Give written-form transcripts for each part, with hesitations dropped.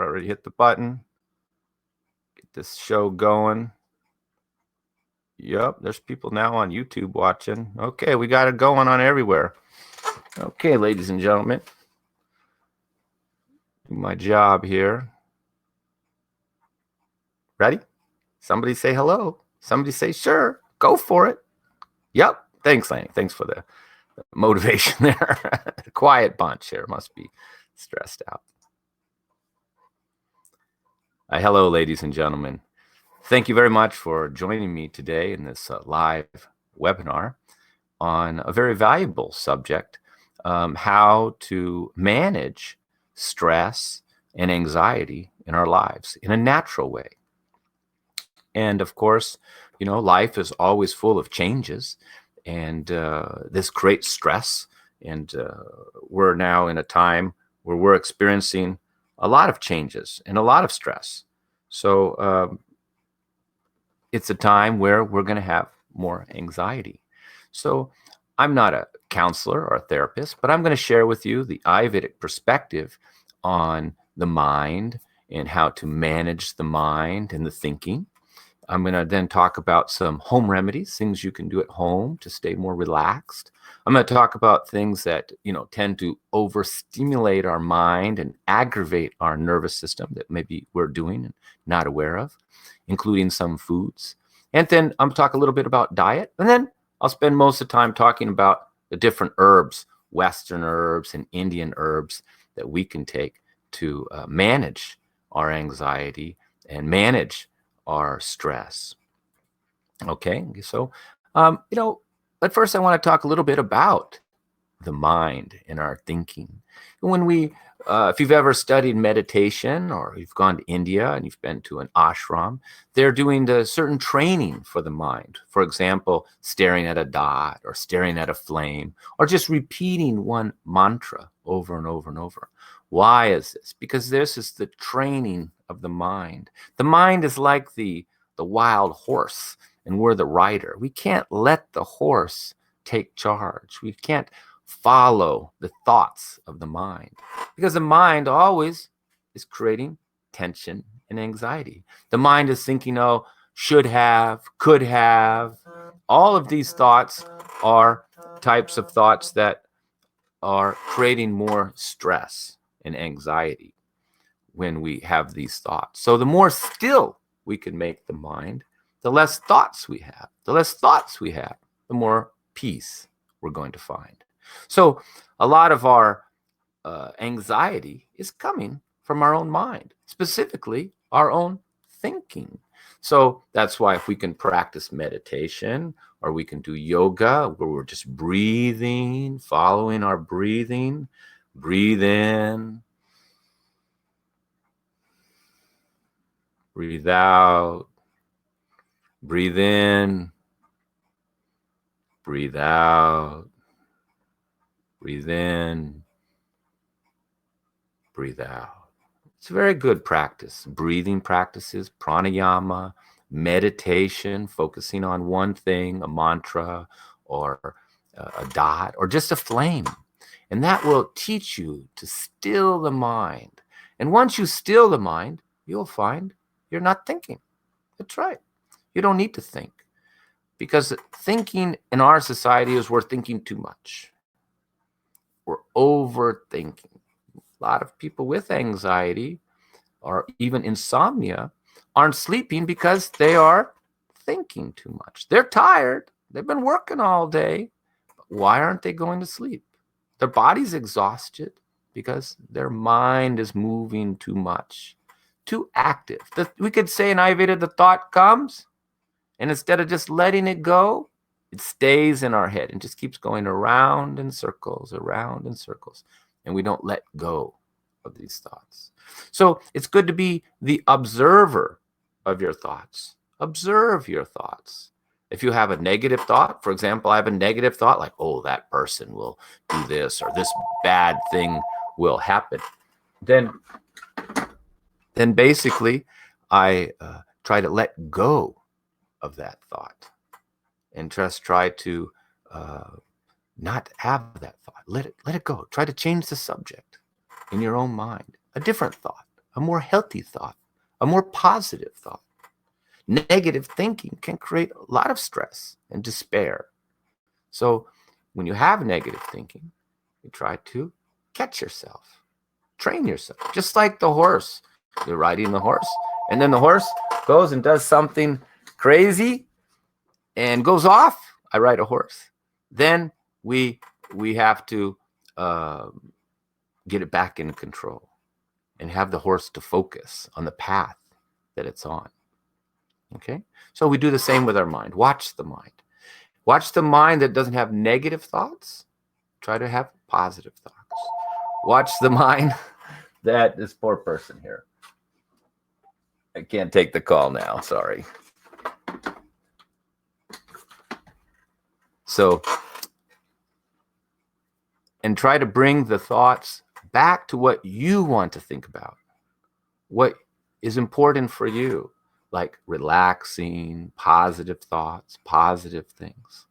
already hit the button. Get this show going. Yep, there's people now on YouTube watching. Okay, we got it going on everywhere. Okay, ladies and gentlemen. Do my job here. Ready? Somebody say hello. Somebody say sure. Go for it. Yep. Thanks, Lanny. Thanks for the motivation there. Quiet bunch here. Must be stressed out. Hello, ladies and gentlemen. Thank you very much for joining me today in this live webinar on a very valuable subject, how to manage stress and anxiety in our lives in a natural way. And of course, you know, life is always full of changes, and this creates stress. And we're now in a time where we're experiencing a lot of changes and a lot of stress. So it's a time where we're going to have more anxiety. So I'm not a counselor or a therapist, but I'm going to share with you the Ayurvedic perspective on the mind and how to manage the mind and the thinking. I'm going to then talk about some home remedies, things you can do at home to stay more relaxed. I'm going to talk about things that, you know, tend to overstimulate our mind and aggravate our nervous system that maybe we're doing and not aware of, including some foods. And then I'm going to talk a little bit about diet. And then I'll spend most of the time talking about the different herbs, Western herbs and Indian herbs that we can take to manage our anxiety and manage our stress. Okay, so, you know, but first I want to talk a little bit about the mind and our thinking. When we, if you've ever studied meditation or you've gone to India and you've been to an ashram, they're doing the certain training for the mind. For example, staring at a dot or staring at a flame or just repeating one mantra over and over and over. Why is this? Because this is the training of the mind. The mind is like the wild horse, and we're the rider. We can't let the horse take charge. We can't follow the thoughts of the mind, because the mind always is creating tension and anxiety. The mind is thinking, oh, should have, could have. All of these thoughts are types of thoughts that are creating more stress and anxiety when we have these thoughts. So the more still we can make the mind, the less thoughts we have. The less thoughts we have, the more peace we're going to find. So a lot of our anxiety is coming from our own mind, specifically our own thinking. So that's why if we can practice meditation or we can do yoga where we're just breathing, following our breathing, breathe in, breathe out, breathe in, breathe out, breathe in, breathe out. It's a very good practice. Breathing practices, pranayama, meditation, focusing on one thing, a mantra or a dot or just a flame. And that will teach you to still the mind. And once you still the mind, you'll find you're not thinking. That's right. You don't need to think, because thinking in our society is we're thinking too much. We're overthinking. A lot of people with anxiety or even insomnia aren't sleeping because they are thinking too much. They're tired. They've been working all day. But why aren't they going to sleep? Their body's exhausted because their mind is moving too much, too active. We could say in Ayurveda, the thought comes, and instead of just letting it go, it stays in our head and just keeps going around in circles, and we don't let go of these thoughts. So it's good to be the observer of your thoughts. Observe your thoughts. If you have a negative thought, for example, I have a negative thought like, oh, that person will do this or this bad thing will happen, then basically I try to let go of that thought and just try to not have that thought. Let it go. Try to change the subject in your own mind. A different thought, a more healthy thought, a more positive thought. Negative thinking can create a lot of stress and despair. So when you have negative thinking, you try to catch yourself, train yourself, just like the horse. You're riding the horse, and then the horse goes and does something crazy and goes off. I ride a horse. Then we have to get it back in control and have the horse to focus on the path that it's on. Okay? So we do the same with our mind. Watch the mind. Watch the mind that doesn't have negative thoughts. Try to have positive thoughts. Watch the mind that this poor person here. I can't take the call now. Sorry. So, and try to bring the thoughts back to what you want to think about, what is important for you, like relaxing, positive thoughts, positive things.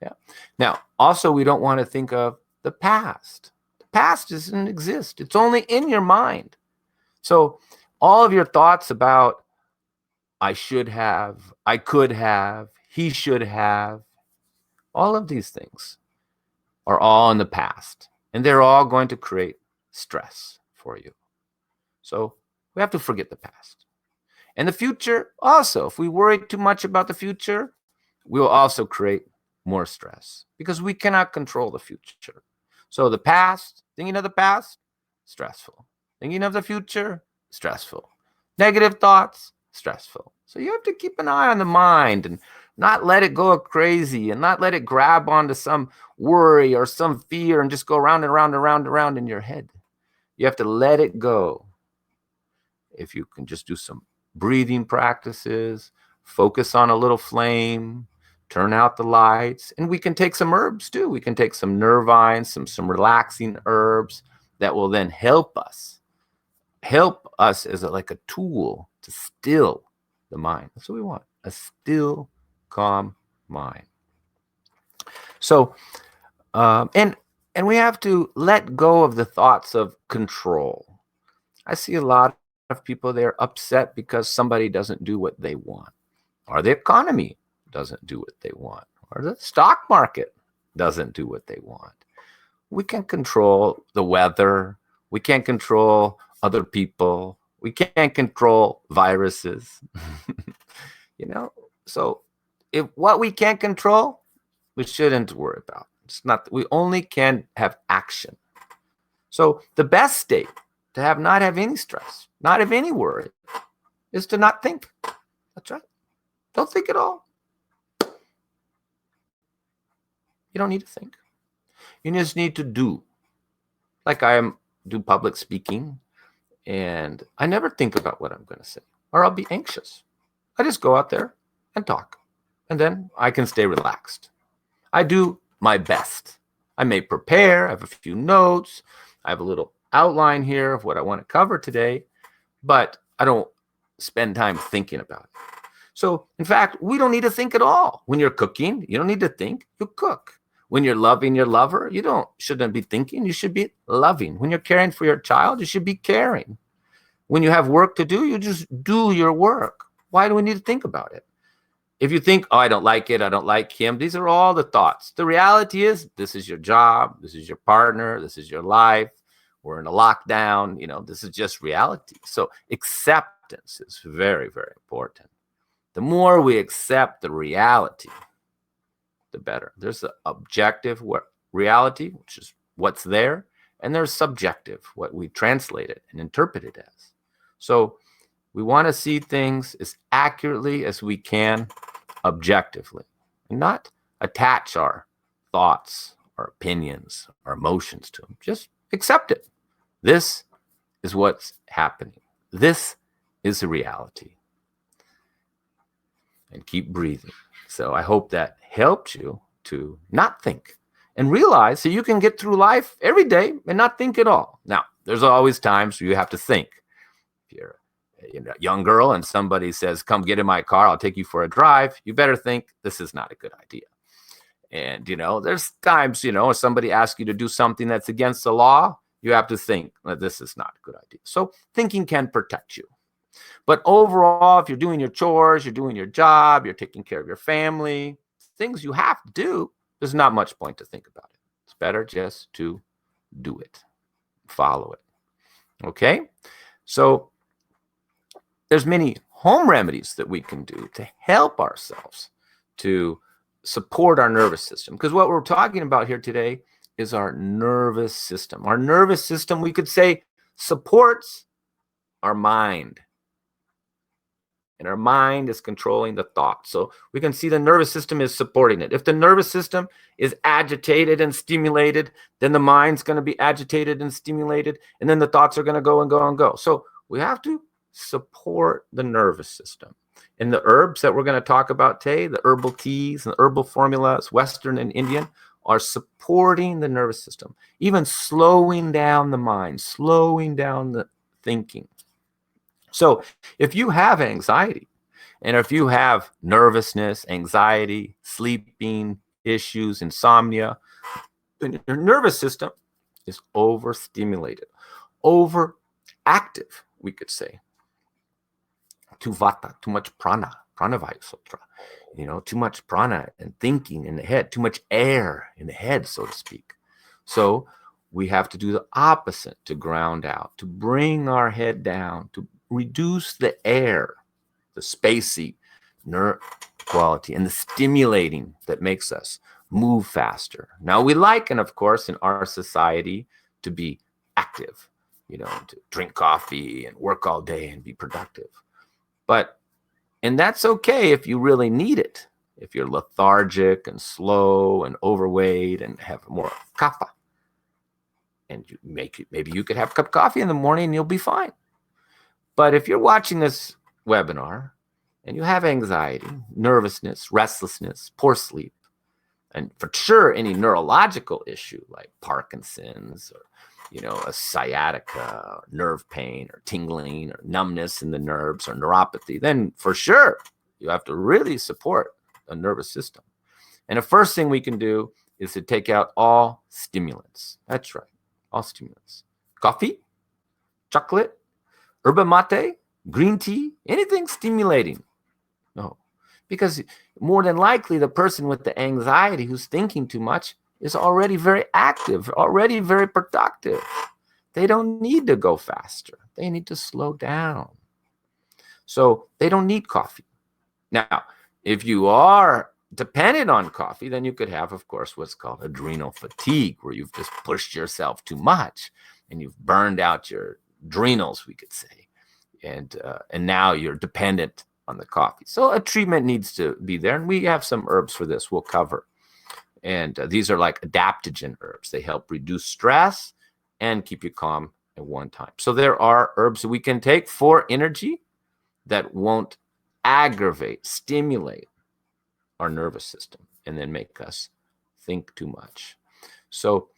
Yeah. Now, also, we don't want to think of the past. The past doesn't exist. It's only in your mind. So all of your thoughts about I should have, I could have, he should have, all of these things are all in the past, and they're all going to create stress for you. So we have to forget the past. And the future also, if we worry too much about the future, we will also create more stress because we cannot control the future. So the past, thinking of the past, stressful. Thinking of the future, stressful. Negative thoughts, stressful. So you have to keep an eye on the mind and not let it go crazy and not let it grab onto some worry or some fear and just go round and round and round and round in your head. You have to let it go. If you can just do some breathing practices, focus on a little flame, turn out the lights, and we can take some herbs too. We can take some nervine, some relaxing herbs that will then help us as like a tool to still the mind. That's what we want, a still, calm mind. So, and we have to let go of the thoughts of control. I see a lot of people, they're upset because somebody doesn't do what they want, or the economy doesn't do what they want, or the stock market doesn't do what they want. We can control the weather. We can't control other people. We can't control viruses. So if what we can't control, we shouldn't worry about. It's not, we only can have action. So the best state to not have any stress, not have any worry, is to not think. That's right. Don't think at all. You don't need to think. You just need to do. Like do public speaking, and I never think about what I'm going to say, or I'll be anxious. I just go out there and talk, and then I can stay relaxed. I do my best. I may prepare. I have a few notes. I have a little outline here of what I want to cover today, but I don't spend time thinking about it. So, in fact, we don't need to think at all. When you're cooking, you don't need to think. You cook. When you're loving your lover, shouldn't be thinking. You should be loving. When you're caring for your child, you should be caring. When you have work to do, you just do your work. Why do we need to think about it? If you think, oh, I don't like it, I don't like him, these are all the thoughts. The reality is, this is your job, this is your partner, this is your life. We're in a lockdown, this is just reality. So acceptance is very, very important. The more we accept the reality, the better. There's the objective reality, which is what's there, and there's subjective, what we translate it and interpret it as. So we want to see things as accurately as we can, objectively, and not attach our thoughts, our opinions, our emotions to them. Just accept it. This is what's happening. This is the reality. And keep breathing. So I hope that helped you to not think and realize that you can get through life every day and not think at all. Now, there's always times where you have to think. If you're a young girl and somebody says, come get in my car, I'll take you for a drive, you better think this is not a good idea. And, there's times, if somebody asks you to do something that's against the law, you have to think that this is not a good idea. So thinking can protect you. But overall, if you're doing your chores, you're doing your job, you're taking care of your family, things you have to do, there's not much point to think about it. It's better just to do it, follow it. Okay? So there's many home remedies that we can do to help ourselves to support our nervous system. Because what we're talking about here today is our nervous system. Our nervous system, we could say, supports our mind. And our mind is controlling the thought. So we can see the nervous system is supporting it. If the nervous system is agitated and stimulated, then the mind's going to be agitated and stimulated, and then the thoughts are going to go and go and go. So we have to support the nervous system. And the herbs that we're going to talk about today, the herbal teas and the herbal formulas, Western and Indian, are supporting the nervous system, even slowing down the mind, slowing down the thinking. So if you have anxiety, and if you have nervousness, anxiety, sleeping issues, insomnia, then your nervous system is overstimulated, overactive, we could say. Too vata, too much prana, pranavayu sutra, too much prana and thinking in the head, too much air in the head, so to speak. So we have to do the opposite to ground out, to bring our head down, to reduce the air, the spacey nerve quality, and the stimulating that makes us move faster. Now we liken, of course, in our society to be active, to drink coffee and work all day and be productive. And that's okay if you really need it. If you're lethargic and slow and overweight and have more kapha, and maybe you could have a cup of coffee in the morning and you'll be fine. But if you're watching this webinar and you have anxiety, nervousness, restlessness, poor sleep, and for sure any neurological issue like Parkinson's or a sciatica, or nerve pain, or tingling, or numbness in the nerves, or neuropathy, then for sure you have to really support the nervous system. And the first thing we can do is to take out all stimulants. That's right, all stimulants. Coffee, chocolate, yerba mate, green tea, anything stimulating. No, because more than likely the person with the anxiety who's thinking too much is already very active, already very productive. They don't need to go faster. They need to slow down. So they don't need coffee. Now, if you are dependent on coffee, then you could have, of course, what's called adrenal fatigue, where you've just pushed yourself too much and you've burned out your adrenals, we could say. And now you're dependent on the coffee. So a treatment needs to be there. And we have some herbs for this we'll cover. And these are like adaptogen herbs. They help reduce stress and keep you calm at one time. So there are herbs that we can take for energy that won't aggravate, stimulate our nervous system and then make us think too much. So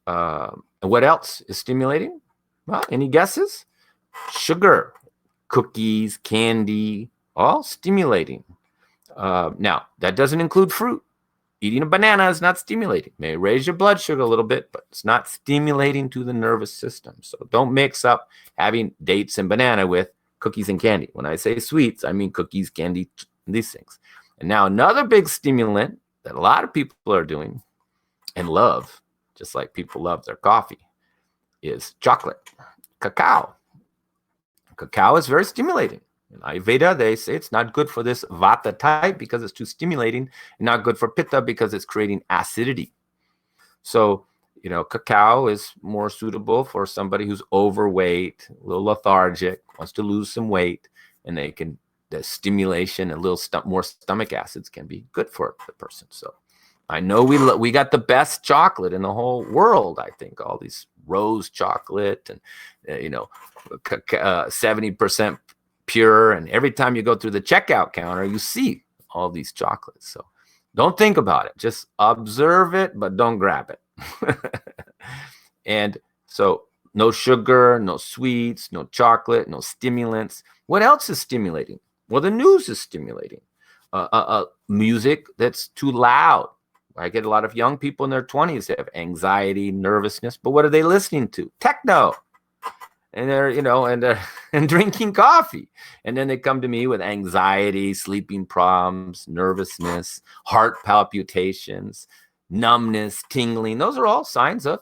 what else is stimulating? Well, any guesses? Sugar, cookies, candy, all stimulating. Now, that doesn't include fruit. Eating a banana is not stimulating. It may raise your blood sugar a little bit, but it's not stimulating to the nervous system. So don't mix up having dates and banana with cookies and candy. When I say sweets, I mean cookies, candy, these things. And now another big stimulant that a lot of people are doing and love, just like people love their coffee, is chocolate, cacao. Cacao is very stimulating. In Ayurveda, they say it's not good for this vata type because it's too stimulating, and not good for pitta because it's creating acidity. So, cacao is more suitable for somebody who's overweight, a little lethargic, wants to lose some weight, and the stimulation and a little more stomach acids can be good for the person. So I know we got the best chocolate in the whole world, I think, all these rose chocolate and, 70% pure. And every time you go through the checkout counter, you see all these chocolates. So don't think about it. Just observe it, but don't grab it. And so no sugar, no sweets, no chocolate, no stimulants. What else is stimulating? Well, the news is stimulating. Music that's too loud. I get a lot of young people in their 20s that have anxiety, nervousness, but what are they listening to? Techno. And they're, and drinking coffee. And then they come to me with anxiety, sleeping problems, nervousness, heart palpitations, numbness, tingling. Those are all signs of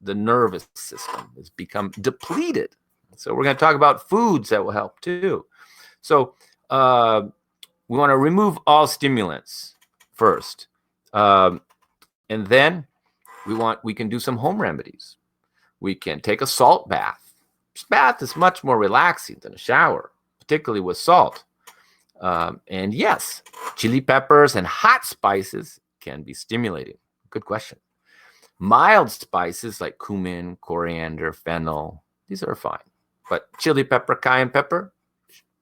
the nervous system has become depleted. So we're going to talk about foods that will help too. So we want to remove all stimulants first. And then we can do some home remedies. We can take a salt bath. Bath is much more relaxing than a shower, particularly with salt. And yes, chili peppers and hot spices can be stimulating. Good question. Mild spices like cumin, coriander, fennel, these are fine. But chili pepper, cayenne pepper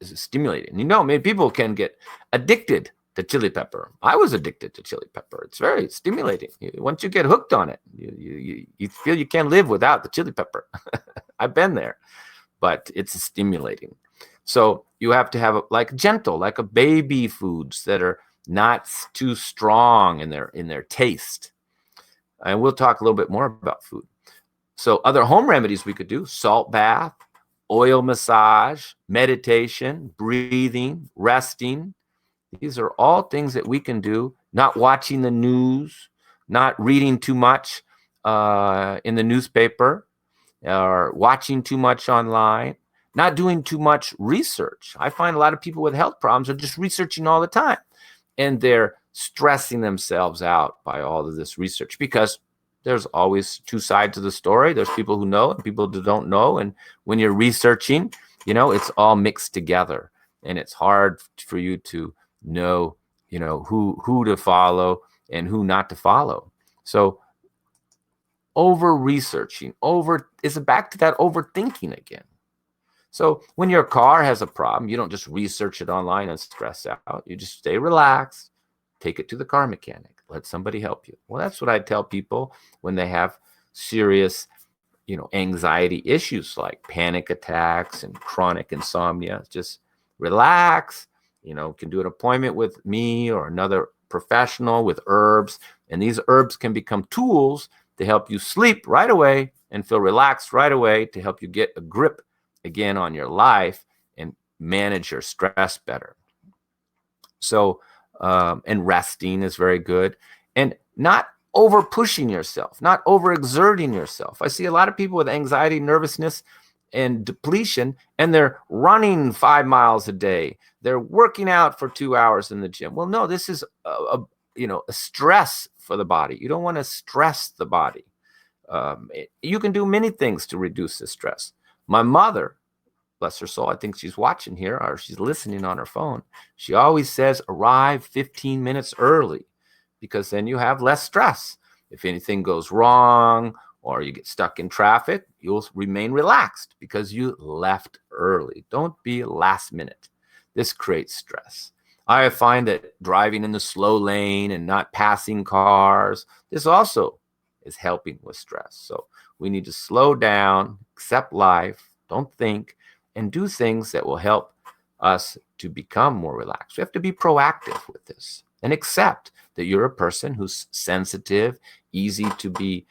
is stimulating. Many people can get addicted to chili pepper. I was addicted to chili pepper. It's very stimulating. Once you get hooked on it, you feel you can't live without the chili pepper. I've been there, but it's stimulating. So you have to have gentle, like a baby foods that are not too strong in their taste. And we'll talk a little bit more about food. So other home remedies we could do: salt bath, oil massage, meditation, breathing, resting. These are all things that we can do. Not watching the news, not reading too much in the newspaper, or watching too much online, not doing too much research. I find a lot of people with health problems are just researching all the time, and they're stressing themselves out by all of this research, because there's always two sides of the story. There's people who know and people who don't know. And when you're researching, it's all mixed together, and it's hard for you to know, who to follow and who not to follow. So over researching, is back to that overthinking again. So when your car has a problem, you don't just research it online and stress out. You just stay relaxed, take it to the car mechanic, let somebody help you. Well, that's what I tell people when they have serious, anxiety issues like panic attacks and chronic insomnia. Just relax, can do an appointment with me or another professional with herbs. And these herbs can become tools to help you sleep right away and feel relaxed right away, to help you get a grip again on your life and manage your stress better. So, and resting is very good, and not over pushing yourself, not over exerting yourself. I see a lot of people with anxiety, nervousness, and depletion, and they're running 5 miles a day. They're working out for 2 hours in the gym. Well, no, this is a stress for the body. You don't want to stress the body. You can do many things to reduce the stress. My mother, bless her soul, I think she's watching here or she's listening on her phone. She always says, arrive 15 minutes early, because then you have less stress. If anything goes wrong or you get stuck in traffic, you'll remain relaxed because you left early. Don't be last minute. This creates stress. I find that driving in the slow lane and not passing cars, this also is helping with stress. So we need to slow down, accept life, don't think, and do things that will help us to become more relaxed. We have to be proactive with this and accept that you're a person who's sensitive, easy to be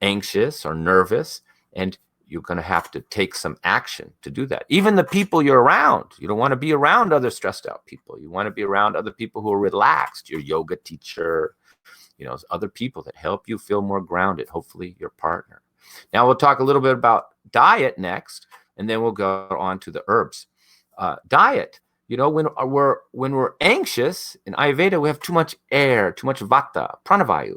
anxious or nervous, and you're going to have to take some action to do that. Even the people you're around, you don't want to be around other stressed out people. You want to be around other people who are relaxed, your yoga teacher, other people that help you feel more grounded, hopefully your partner. Now we'll talk a little bit about diet next, and then we'll go on to the herbs. Diet, when we're anxious, in Ayurveda, we have too much air, too much vata, pranavayu,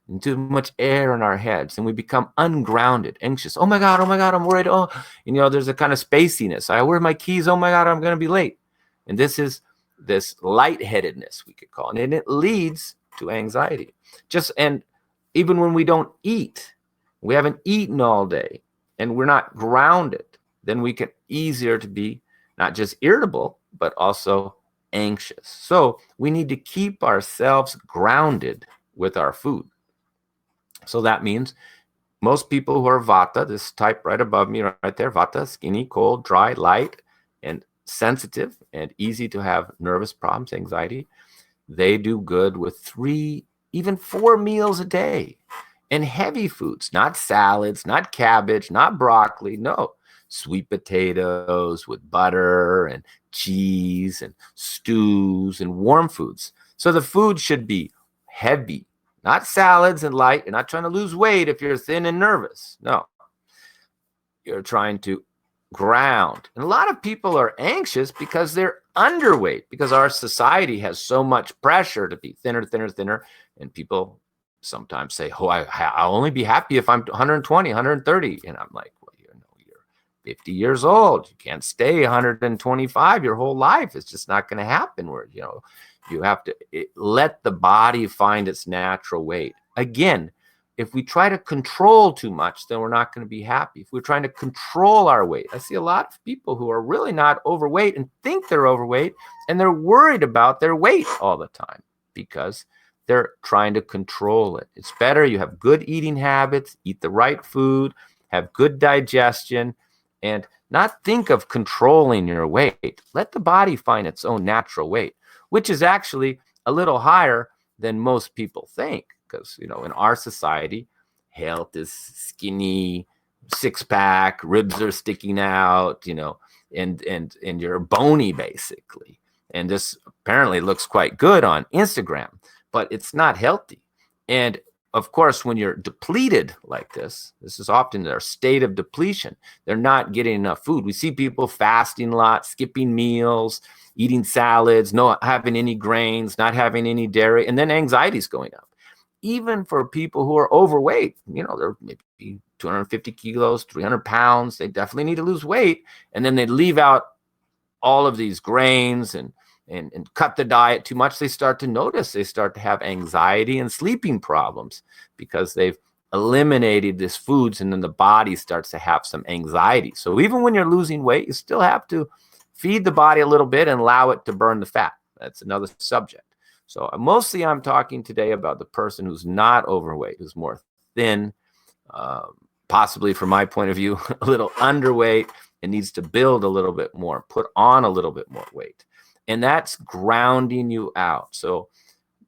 and too much air in our heads, and we become ungrounded, anxious. Oh my God, I'm worried. Oh, there's a kind of spaciness. Where are my keys? Oh my God, I'm going to be late. And this is this lightheadedness, we could call it, and it leads to anxiety. And even when we don't eat, we haven't eaten all day, and we're not grounded, then we can easier to be not just irritable, but also anxious. So we need to keep ourselves grounded with our food. So that means most people who are vata, this type right above me, right there, vata, skinny, cold, dry, light, and sensitive, and easy to have nervous problems, anxiety, they do good with 3 even 4 meals a day. And heavy foods, not salads, not cabbage, not broccoli, no. Sweet potatoes with butter and cheese and stews and warm foods. So the food should be heavy, not salads and light. You're not trying to lose weight if you're thin and nervous. No, you're trying to ground. And a lot of people are anxious because they're underweight, because our society has so much pressure to be thinner, thinner, thinner. And people sometimes say, oh, I'll only be happy if I'm 120, 130. And I'm like, well, you're 50 years old. You can't stay 125 your whole life. It's just not going to happen. Where, you have to let the body find its natural weight. Again, if we try to control too much, then we're not going to be happy. If we're trying to control our weight, I see a lot of people who are really not overweight and think they're overweight, and they're worried about their weight all the time because they're trying to control it. It's better you have good eating habits, eat the right food, have good digestion, and not think of controlling your weight. Let the body find its own natural weight, which is actually a little higher than most people think. Because, in our society, health is skinny, six-pack, ribs are sticking out, and you're bony, basically. And this apparently looks quite good on Instagram, but it's not healthy. And, of course, when you're depleted like this is often their state of depletion. They're not getting enough food. We see people fasting a lot, skipping meals, eating salads, not having any grains, not having any dairy, and then anxiety's going up. Even for people who are overweight, they're maybe 250 kilos, 300 pounds, they definitely need to lose weight. And then they leave out all of these grains and cut the diet too much. They start to notice, they start to have anxiety and sleeping problems because they've eliminated these foods, and then the body starts to have some anxiety. So even when you're losing weight, you still have to feed the body a little bit and allow it to burn the fat. That's another subject. So mostly I'm talking today about the person who's not overweight, who's more thin, possibly from my point of view, a little underweight, and needs to build a little bit more, put on a little bit more weight. And that's grounding you out. So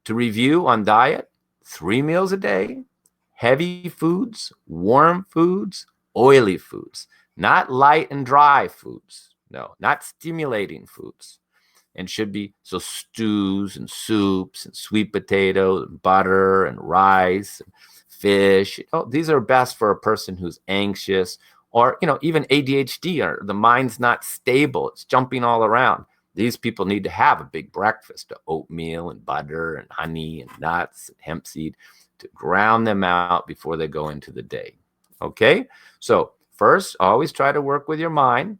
to review on diet, 3 meals a day, heavy foods, warm foods, oily foods, not light and dry foods. No, not stimulating foods. And should be so stews and soups and sweet potatoes and butter and rice and fish. These are best for a person who's anxious or, even ADHD, or the mind's not stable. It's jumping all around. These people need to have a big breakfast of oatmeal and butter and honey and nuts and hemp seed to ground them out before they go into the day. Okay? So first, always try to work with your mind.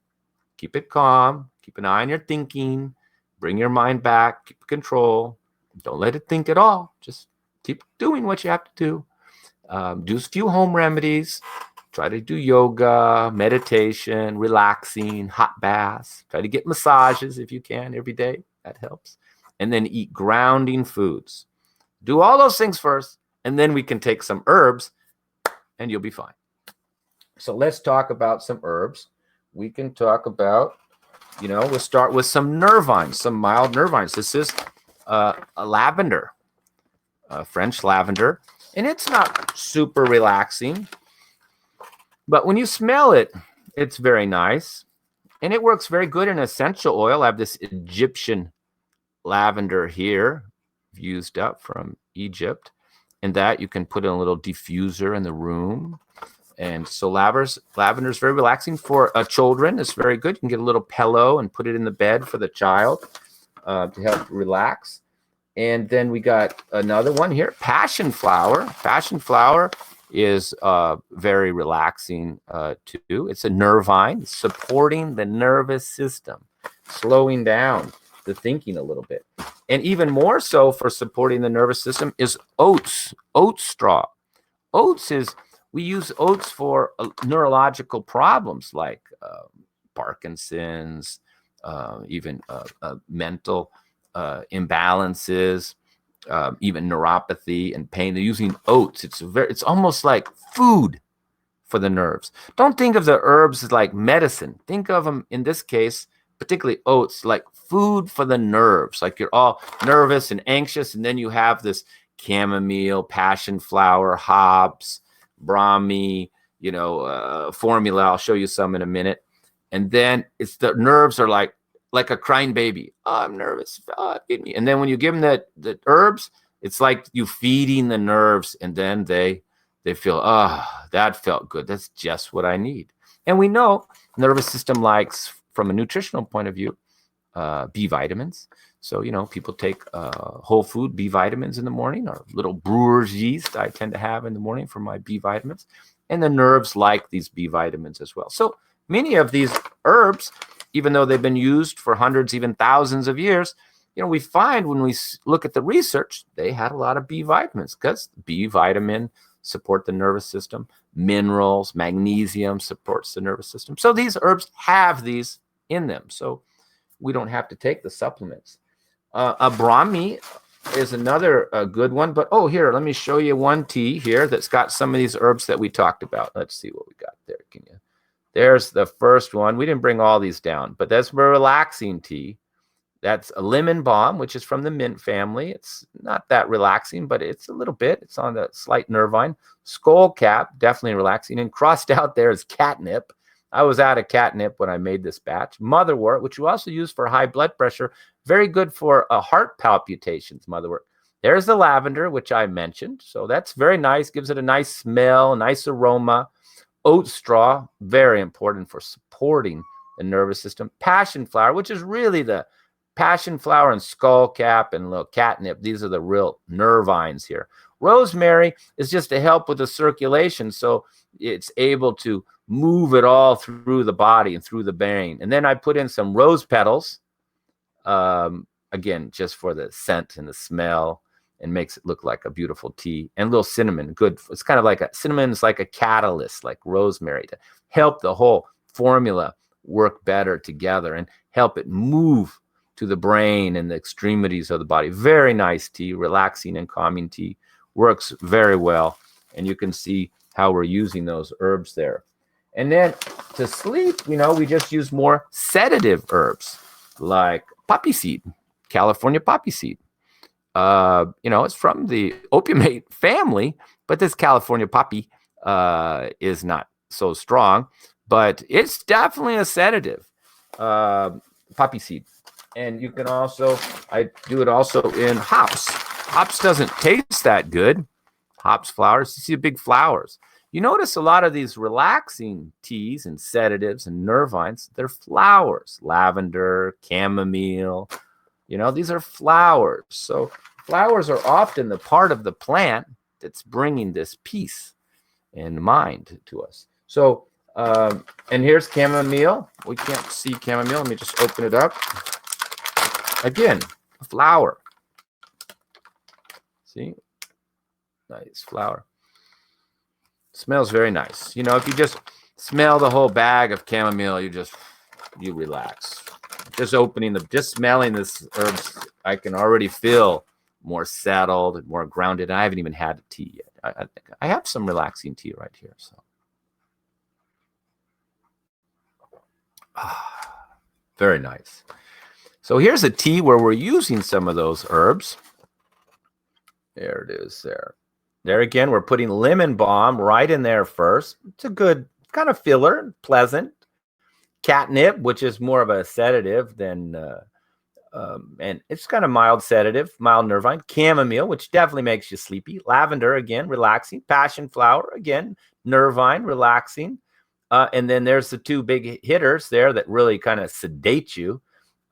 Keep it calm. Keep an eye on your thinking. Bring your mind back, keep control. Don't let it think at all. Just keep doing what you have to do. Do a few home remedies. Try to do yoga, meditation, relaxing, hot baths. Try to get massages if you can every day. That helps. And then eat grounding foods. Do all those things first, and then we can take some herbs, and you'll be fine. So let's talk about some herbs. We can talk about, we'll start with some nervines, some mild nervines. This is a lavender, French lavender, and it's not super relaxing, but when you smell it, it's very nice, and it works very good in essential oil. I have this Egyptian lavender here, used up from Egypt, and that you can put in a little diffuser in the room. And so lavender is very relaxing for children. It's very good. You can get a little pillow and put it in the bed for the child to help relax. And then we got another one here, passionflower. Passionflower is very relaxing too. It's a nervine, supporting the nervous system, slowing down the thinking a little bit. And even more so for supporting the nervous system is oat straw. We use oats for neurological problems like Parkinson's, even mental imbalances, even neuropathy and pain. They're using oats. It's almost like food for the nerves. Don't think of the herbs as like medicine. Think of them, in this case, particularly oats, like food for the nerves. Like you're all nervous and anxious, and then you have this chamomile, passionflower, hops, brahmi, formula. I'll show you some in a minute. And then it's the nerves are like a crying baby. Oh, I'm nervous. Oh, feed me. And then when you give them the herbs, it's like you feeding the nerves, and then they feel, that felt good. That's just what I need. And we know nervous system likes, from a nutritional point of view, B vitamins. So, people take whole food B vitamins in the morning, or little brewer's yeast I tend to have in the morning for my B vitamins. And the nerves like these B vitamins as well. So many of these herbs, even though they've been used for hundreds, even thousands of years, we find when we look at the research, they had a lot of B vitamins, because B vitamin support the nervous system. Minerals, magnesium supports the nervous system. So these herbs have these in them. So we don't have to take the supplements. A brahmi is another good one. But, here, let me show you one tea here that's got some of these herbs that we talked about. Let's see what we got there. There's the first one. We didn't bring all these down, but that's a relaxing tea. That's a lemon balm, which is from the mint family. It's not that relaxing, but it's a little bit. It's on the slight nervine. Skull cap, definitely relaxing. And crossed out there is catnip. I was out of catnip when I made this batch. Motherwort, which we also use for high blood pressure. Very good for heart palpitations, motherwort. There's the lavender, which I mentioned. So that's very nice. Gives it a nice smell, nice aroma. Oat straw, very important for supporting the nervous system. Passionflower, which is really the passionflower and skull cap and little catnip. These are the real nervines here. Rosemary is just to help with the circulation, so it's able to move it all through the body and through the brain. And then I put in some rose petals, again, just for the scent and the smell, and makes it look like a beautiful tea. And a little cinnamon, good. It's kind of like cinnamon is like a catalyst, like rosemary, to help the whole formula work better together and help it move to the brain and the extremities of the body. Very nice tea, relaxing and calming tea. Works very well. And you can see how we're using those herbs there. And then to sleep, we just use more sedative herbs like poppy seed, California poppy seed. It's from the opiumate family, but this California poppy is not so strong, but it's definitely a sedative, poppy seed. And you can also, I do it also in hops. Hops doesn't taste that good. Hops flowers, you see the big flowers. You notice a lot of these relaxing teas and sedatives and nervines, they're flowers. Lavender, chamomile, these are flowers. So flowers are often the part of the plant that's bringing this peace and mind to us. So, and here's chamomile. We can't see chamomile. Let me just open it up. Again, a flower. See? Nice flower. Smells very nice. If you just smell the whole bag of chamomile, you relax. Just smelling this herbs, I can already feel more settled and more grounded. And I haven't even had a tea yet. I have some relaxing tea right here. So, very nice. So here's a tea where we're using some of those herbs. There it is there. There again, we're putting lemon balm right in there first. It's a good kind of filler, pleasant. Catnip, which is more of a sedative than, and it's kind of mild sedative, mild nervine. Chamomile, which definitely makes you sleepy. Lavender, again, relaxing. Passionflower, again, nervine, relaxing. And then there's the two big hitters there that really kind of sedate you.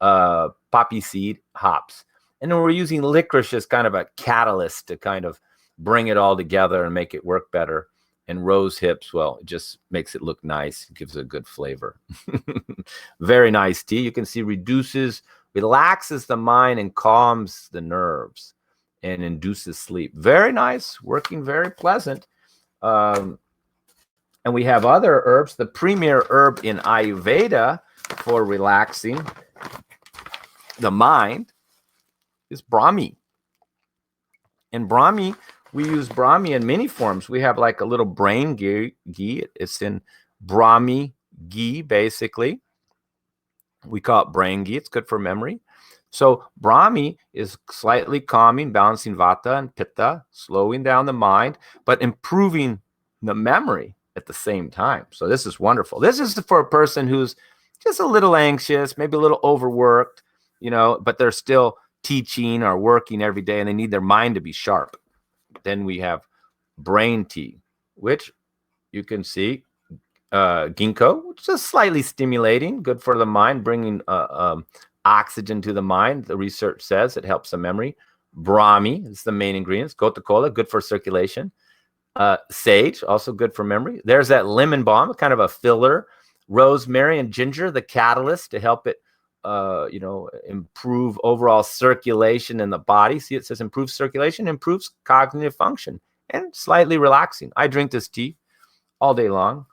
Poppy seed, hops. And then we're using licorice as kind of a catalyst to kind of bring it all together and make it work better. And rose hips, well, it just makes it look nice. It gives it a good flavor. Very nice tea. You can see relaxes the mind and calms the nerves and induces sleep. Very nice, working very pleasant. And we have other herbs. The premier herb in Ayurveda for relaxing the mind is brahmi. And brahmi, we use brahmi in many forms. We have like a little brain ghee. It's in brahmi ghee, basically. We call it brain ghee. It's good for memory. So brahmi is slightly calming, balancing vata and pitta, slowing down the mind, but improving the memory at the same time. So this is wonderful. This is for a person who's just a little anxious, maybe a little overworked, but they're still teaching or working every day and they need their mind to be sharp. Then we have brain tea, which you can see ginkgo, which is slightly stimulating, good for the mind, bringing oxygen to the mind. The research says it helps the memory. Brahmi is the main ingredients. Gota cola, good for circulation. Sage, also good for memory. There's that lemon balm, kind of a filler. Rosemary and ginger, the catalyst to help it, improve overall circulation in the body. See, it says improves circulation, improves cognitive function, and slightly relaxing. I drink this tea all day long,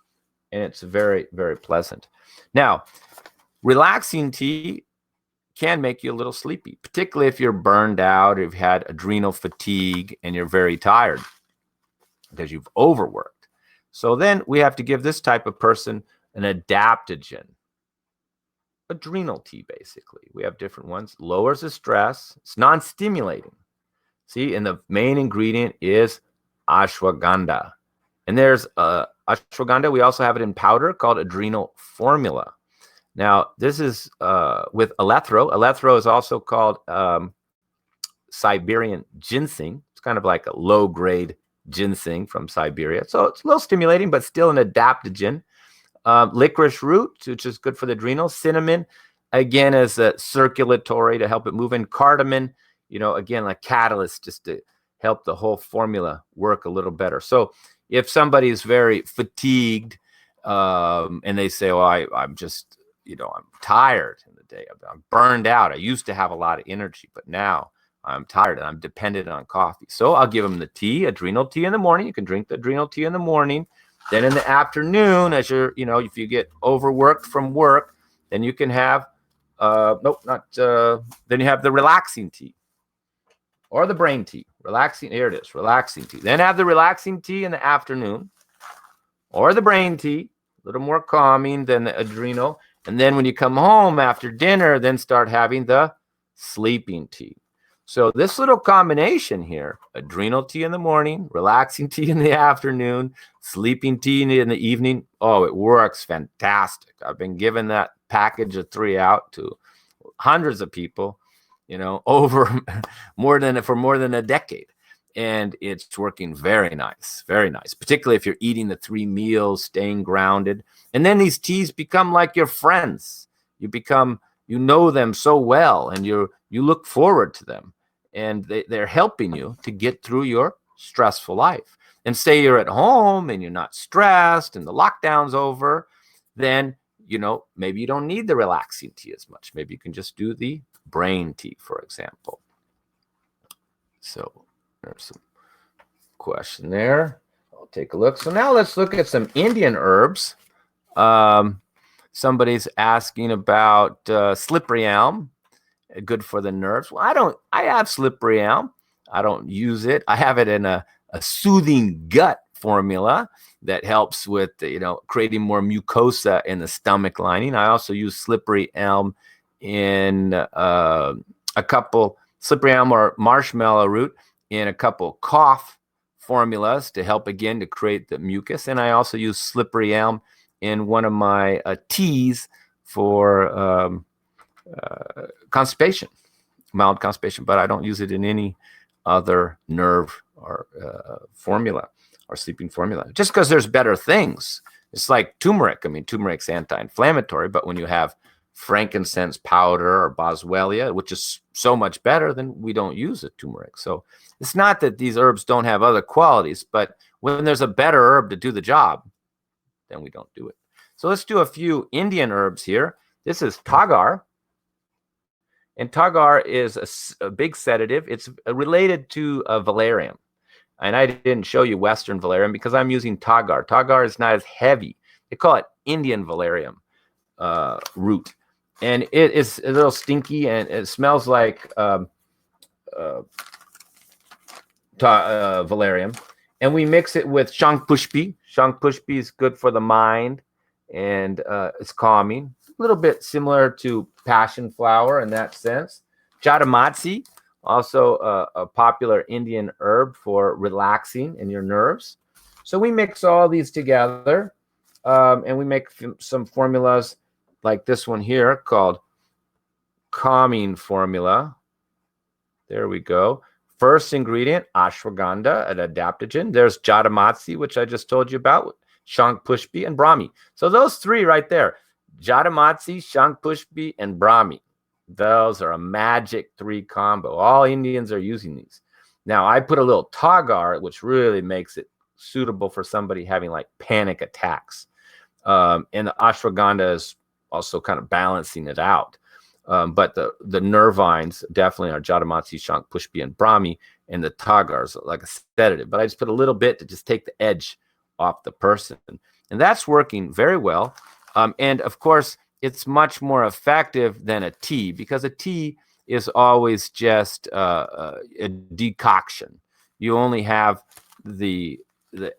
and it's very, very pleasant. Now, relaxing tea can make you a little sleepy, particularly if you're burned out, or you've had adrenal fatigue, and you're very tired because you've overworked. So then we have to give this type of person an adaptogen, adrenal tea, basically. We have different ones. Lowers the stress. It's non-stimulating. See, and the main ingredient is ashwagandha. And there's ashwagandha. We also have it in powder called adrenal formula. Now, this is with alethro. Alethro is also called Siberian ginseng. It's kind of like a low-grade ginseng from Siberia. So it's a little stimulating, but still an adaptogen. Licorice root, which is good for the adrenals. Cinnamon, again, as a circulatory to help it move in. Cardamom, again, like catalyst just to help the whole formula work a little better. So if somebody is very fatigued and they say, well, I'm just, I'm tired in the day. I'm burned out. I used to have a lot of energy, but now I'm tired and I'm dependent on coffee. So I'll give them the tea, adrenal tea in the morning. You can drink the adrenal tea in the morning. Then in the afternoon, as you're, if you get overworked from work, then you can have, then you have the relaxing tea or the brain tea. Relaxing, here it is, relaxing tea. Then have the relaxing tea in the afternoon or the brain tea, a little more calming than the adrenal. And then when you come home after dinner, then start having the sleeping tea. So this little combination here, adrenal tea in the morning, relaxing tea in the afternoon, sleeping tea in the evening, oh, it works fantastic. I've been giving that package of 3 out to hundreds of people, over more than a decade. And it's working very nice, particularly if you're eating the 3 meals, staying grounded. And then these teas become like your friends. You know them so well, and you look forward to them. And they're helping you to get through your stressful life. And say you're at home and you're not stressed and the lockdown's over, then, maybe you don't need the relaxing tea as much. Maybe you can just do the brain tea, for example. So there's some question there. I'll take a look. So now let's look at some Indian herbs. Somebody's asking about slippery elm. Good for the nerves. Well, I have slippery elm. I don't use it. I have it in a soothing gut formula that helps with, creating more mucosa in the stomach lining. I also use slippery elm in slippery elm or marshmallow root in a couple cough formulas to help, again, to create the mucus. And I also use slippery elm in one of my teas for constipation, mild constipation, but I don't use it in any other nerve or formula or sleeping formula, just because there's better things. It's like turmeric. I mean, turmeric's anti-inflammatory, but when you have frankincense powder or boswellia, which is so much better, then we don't use a turmeric. So it's not that these herbs don't have other qualities, but when there's a better herb to do the job, then we don't do it. So let's do a few Indian herbs here. This is tagar. And tagar is a big sedative. It's related to valerian. And I didn't show you Western valerian because I'm using tagar. Tagar is not as heavy. They call it Indian valerian root. And it is a little stinky and it smells like valerian. And we mix it with shankhpushpi. Shankhpushpi is good for the mind and it's calming. little bit similar to passionflower in that sense. Jatamansi, also a popular Indian herb for relaxing in your nerves. So we mix all these together, and we make some formulas like this one here called calming formula. There we go. First ingredient, ashwagandha, an adaptogen. There's jatamansi, which I just told you about, shankhpushpi, and brahmi. So those three right there, jatamansi, shankhpushpi, and brahmi. Those are a magic three combo. All Indians are using these. Now, I put a little tagar, which really makes it suitable for somebody having like panic attacks. And the ashwagandha is also kind of balancing it out. But the nervines definitely are jatamansi, shankhpushpi, and brahmi, and the tagars like a sedative. But I just put a little bit to just take the edge off the person, and that's working very well. And of course, it's much more effective than a tea, because a tea is always just a decoction. You only have the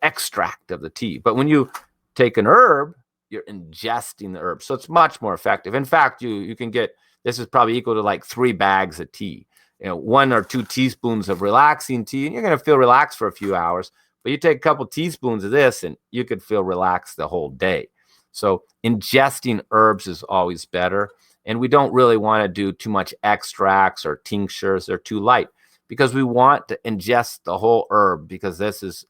extract of the tea. But when you take an herb, you're ingesting the herb, so it's much more effective. In fact, you can get, this is probably equal to like 3 bags of tea. 1 or 2 teaspoons of relaxing tea, and you're going to feel relaxed for a few hours. But you take a couple teaspoons of this, and you could feel relaxed the whole day. So ingesting herbs is always better. And we don't really want to do too much extracts or tinctures. They're too light, because we want to ingest the whole herb, because this is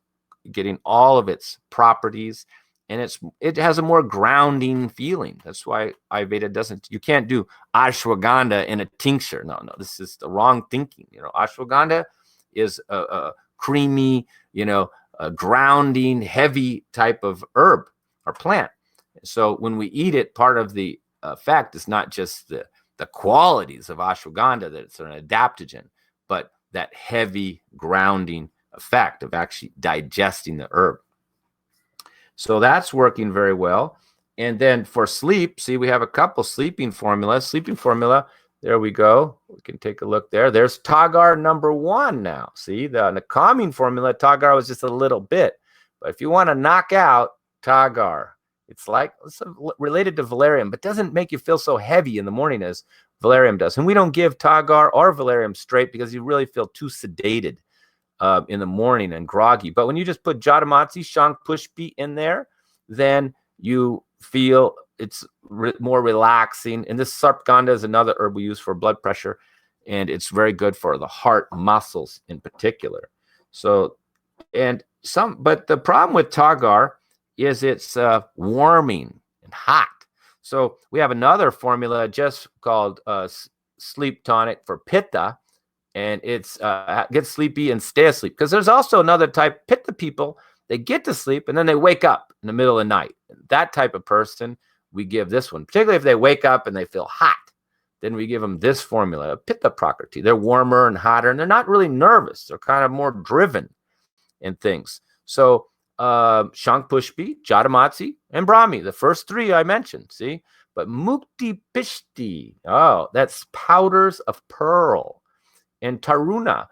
getting all of its properties, and it has a more grounding feeling. That's why Ayurveda doesn't, you can't do ashwagandha in a tincture. No, this is the wrong thinking. Ashwagandha is a creamy, a grounding, heavy type of herb or plant. So when we eat it, part of the effect is not just the qualities of ashwagandha, that it's an adaptogen, but that heavy grounding effect of actually digesting the herb. So that's working very well. And then for sleep, see, we have a couple sleeping formulas. Sleeping formula, there we go. We can take a look there. There's tagar number 1 now. See, the calming formula, tagar was just a little bit. But if you want to knock out tagar, it's related to valerian, but doesn't make you feel so heavy in the morning as valerian does. And we don't give tagar or valerian straight, because you really feel too sedated in the morning and groggy. But when you just put jatamansi, shankhpushpi in there, then you feel it's more relaxing. And this sarpgandha is another herb we use for blood pressure, and it's very good for the heart muscles in particular. So, but the problem with tagar is it's warming and hot. So we have another formula just called sleep tonic for pitta, and it's get sleepy and stay asleep. Because there's also another type, pitta people, they get to sleep and then they wake up in the middle of the night. That type of person, we give this one, particularly if they wake up and they feel hot. Then we give them this formula, pitta prakriti. They're warmer and hotter, and they're not really nervous. They're kind of more driven in things. So shankhpushpi, jatamansi, and brahmi, the first 3 I mentioned, see? But mukti pishti, that's powders of pearl. And taruni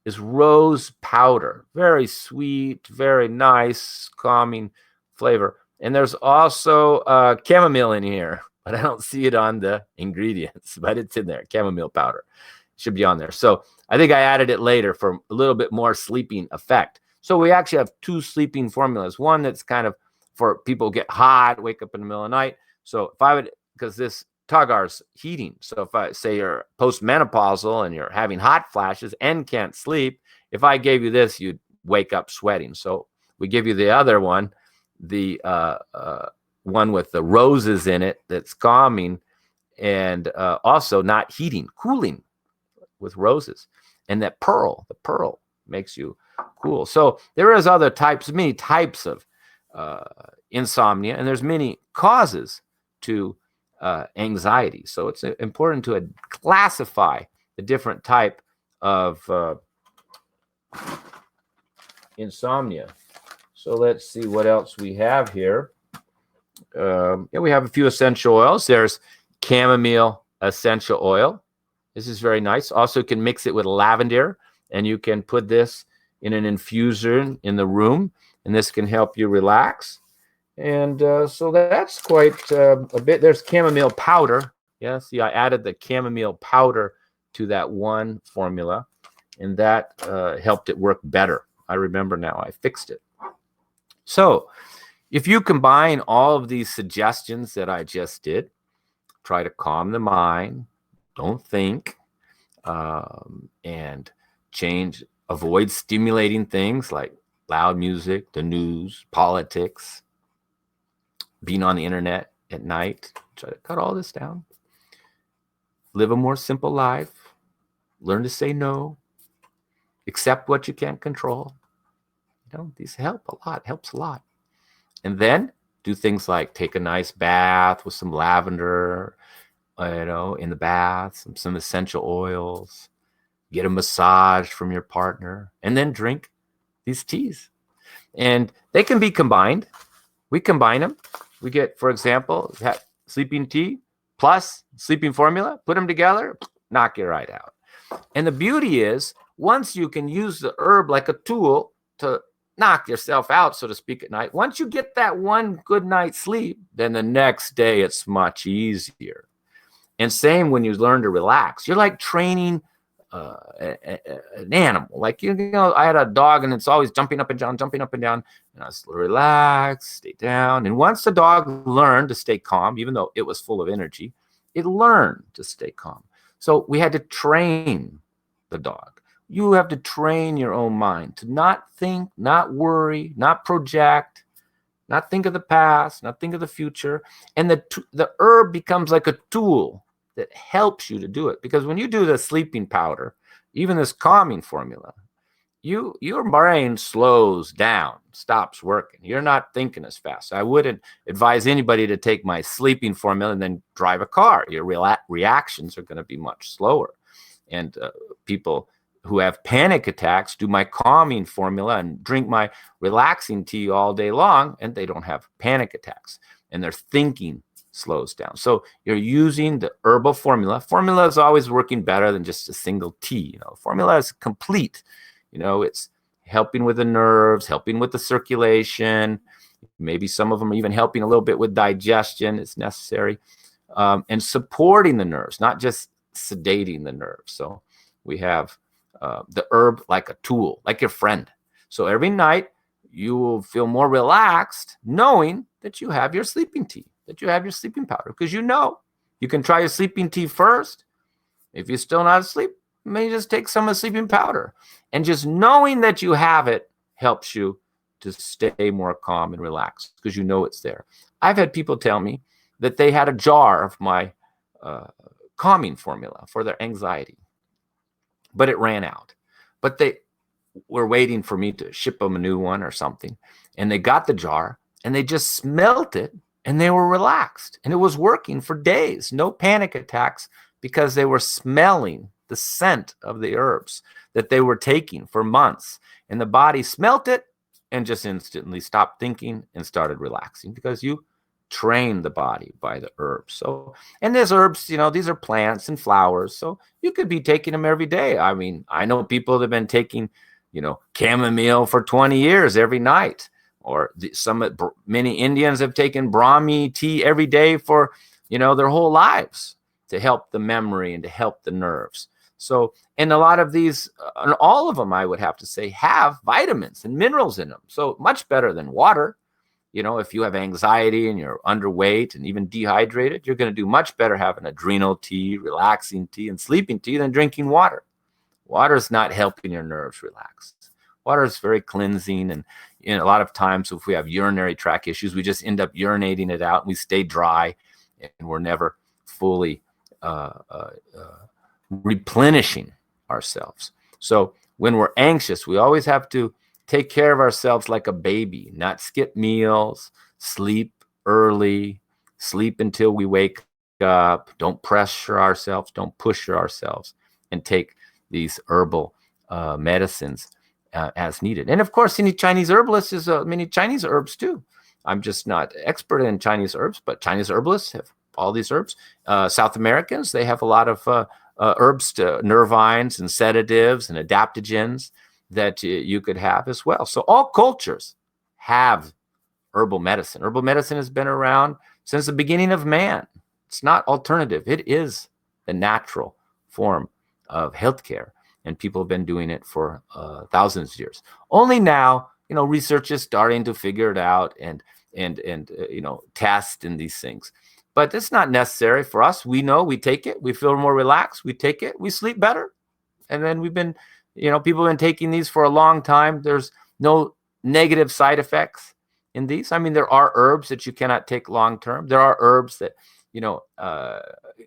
is rose powder. Very sweet, very nice, calming flavor. And there's also chamomile in here, but I don't see it on the ingredients, but it's in there. Chamomile powder should be on there. So I think I added it later for a little bit more sleeping effect. So we actually have 2 sleeping formulas. One that's kind of for people who get hot, wake up in the middle of the night. So if I would, because this tagar's heating. So if I say you're postmenopausal and you're having hot flashes and can't sleep, if I gave you this, you'd wake up sweating. So we give you the other one, the one with the roses in it, that's calming and also not heating, cooling with roses. And that the pearl makes you cool. So there is many types of insomnia, and there's many causes to anxiety. So it's important to classify the different type of insomnia. So let's see what else we have here. We have a few essential oils. There's chamomile essential oil. This is very nice. Also, you can mix it with lavender, and you can put this in an infusion in the room, and this can help you relax. And so that's quite a bit. There's chamomile powder. Yeah, see, I added the chamomile powder to that one formula, and that helped it work better. I remember now, I fixed it. So if you combine all of these suggestions that I just did, try to calm the mind, don't think, and avoid stimulating things like loud music, the news, politics, being on the internet at night. Try to cut all this down. Live a more simple life. Learn to say no. Accept what you can't control. These help a lot. Helps a lot. And then do things like take a nice bath with some lavender, in the bath, some essential oils. Get a massage from your partner, and then drink these teas. And they can be combined. We combine them. We get, for example, sleeping tea plus sleeping formula, put them together, knock you right out. And the beauty is, once you can use the herb like a tool to knock yourself out, so to speak, at night, once you get that one good night's sleep, then the next day it's much easier. And same when you learn to relax. You're like training an animal. Like, I had a dog and it's always jumping up and down, and I was relax, stay down. And once the dog learned to stay calm, even though it was full of energy, it learned to stay calm. So we had to train the dog. You have to train your own mind to not think, not worry, not project, not think of the past, not think of the future. And the herb becomes like a tool that helps you to do it. Because when you do the sleeping powder, even this calming formula, your brain slows down, stops working. You're not thinking as fast. I wouldn't advise anybody to take my sleeping formula and then drive a car. Your reactions are going to be much slower. And people who have panic attacks do my calming formula and drink my relaxing tea all day long, and they don't have panic attacks. And their thinking slows down. So you're using the herbal formula. Formula is always working better than just a single tea. Formula is complete. It's helping with the nerves, helping with the circulation. Maybe some of them are even helping a little bit with digestion. It's necessary. And supporting the nerves, not just sedating the nerves. So we have the herb like a tool, like your friend. So every night you will feel more relaxed knowing that you have your sleeping tea, that you have your sleeping powder, because you can try your sleeping tea first. If you're still not asleep, maybe just take some of the sleeping powder. And just knowing that you have it helps you to stay more calm and relaxed because it's there. I've had people tell me that they had a jar of my calming formula for their anxiety, but it ran out. But they were waiting for me to ship them a new one or something. And they got the jar and they just smelt it and they were relaxed. And it was working for days. No panic attacks because they were smelling the scent of the herbs that they were taking for months. And the body smelt it and just instantly stopped thinking and started relaxing because you train the body by the herbs. So, and there's herbs, these are plants and flowers. So you could be taking them every day. I mean, I know people that have been taking, chamomile for 20 years every night, or many Indians have taken brahmi tea every day for, their whole lives to help the memory and to help the nerves. So, and a lot of these, and all of them, I would have to say, have vitamins and minerals in them. So much better than water. If you have anxiety and you're underweight and even dehydrated, you're going to do much better having adrenal tea, relaxing tea, and sleeping tea than drinking water. Water is not helping your nerves relax. Water is very cleansing. And a lot of times if we have urinary tract issues, we just end up urinating it out and we stay dry and we're never fully replenishing ourselves. So when we're anxious, we always have to take care of ourselves like a baby, not skip meals, sleep early, sleep until we wake up. Don't pressure ourselves, don't push ourselves, and take these herbal medicines as needed. And of course, any Chinese herbalist is many Chinese herbs too. I'm just not expert in Chinese herbs, but Chinese herbalists have all these herbs. South Americans, they have a lot of herbs, nervines and sedatives and adaptogens that you could have as well. So all cultures have herbal medicine. Herbal medicine has been around since the beginning of man. It's not alternative. It is the natural form of healthcare, and people have been doing it for thousands of years. Only now, research is starting to figure it out and test in these things. But it's not necessary for us. We know, we take it, we feel more relaxed, we take it, we sleep better. And then we've been, people have been taking these for a long time. There's no negative side effects in these. I mean, there are herbs that you cannot take long term. There are herbs that,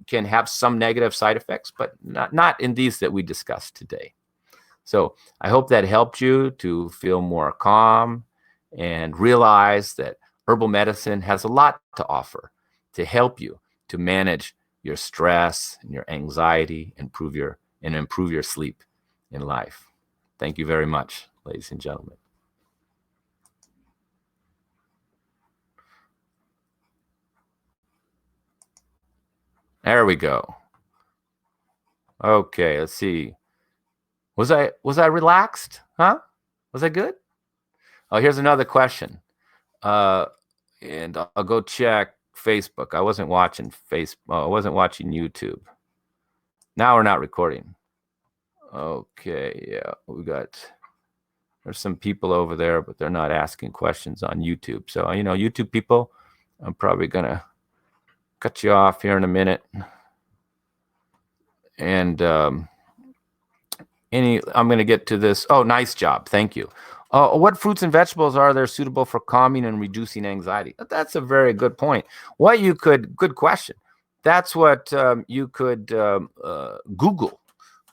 can have some negative side effects, but not in these that we discussed today. So I hope that helped you to feel more calm and realize that herbal medicine has a lot to offer to help you to manage your stress and your anxiety, improve your sleep in life. Thank you very much, ladies and gentlemen. There we go. Okay, let's see. Was I relaxed? Huh? Was I good? Oh, here's another question. And I'll go check Facebook. I wasn't watching Facebook. I wasn't watching YouTube. Now we're not recording. Okay, yeah, there's some people over there, but they're not asking questions on YouTube. So, YouTube people, I'm probably going to cut you off here in a minute. And I'm going to get to this. Oh, nice job. Thank you. What fruits and vegetables are there suitable for calming and reducing anxiety? That's a very good point. Good question. That's what you could Google.